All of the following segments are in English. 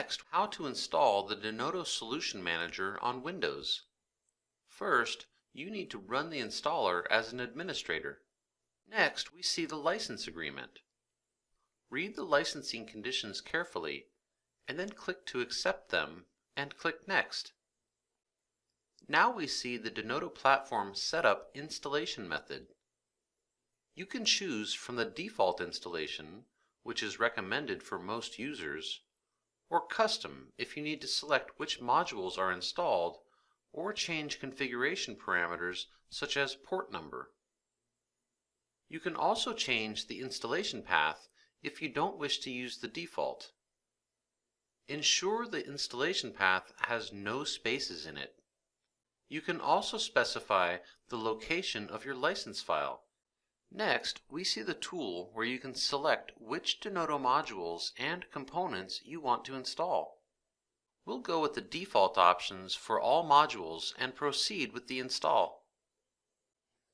Next, how to install the Denodo Solution Manager on Windows. First, you need to run the installer as an administrator. Next, we see the license agreement. Read the licensing conditions carefully, and then click to accept them, and click Next. Now we see the Denodo Platform Setup installation method. You can choose from the default installation, which is recommended for most users, or custom if you need to select which modules are installed or change configuration parameters such as port number. You can also change the installation path if you don't wish to use the default. Ensure the installation path has no spaces in it. You can also specify the location of your license file. Next, we see the tool where you can select which Denodo modules and components you want to install. We'll go with the default options for all modules and proceed with the install.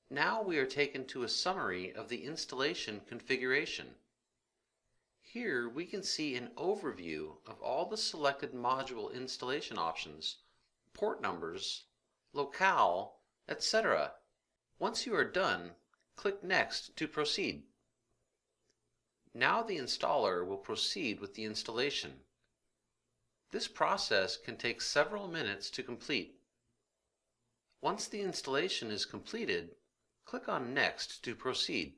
Now we are taken to a summary of the installation configuration. Here we can see an overview of all the selected module installation options, port numbers, locale, etc. Once you are done, click Next to proceed. Now the installer will proceed with the installation. This process can take several minutes to complete. Once the installation is completed, click on Next to proceed.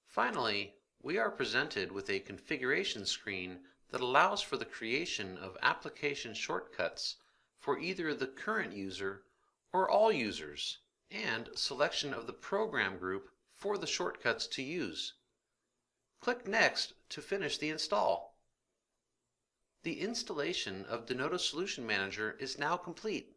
Finally, we are presented with a configuration screen that allows for the creation of application shortcuts for either the current user or all users, and selection of the program group for the shortcuts to use. Click Next to finish the install. The installation of Denodo Solution Manager is now complete.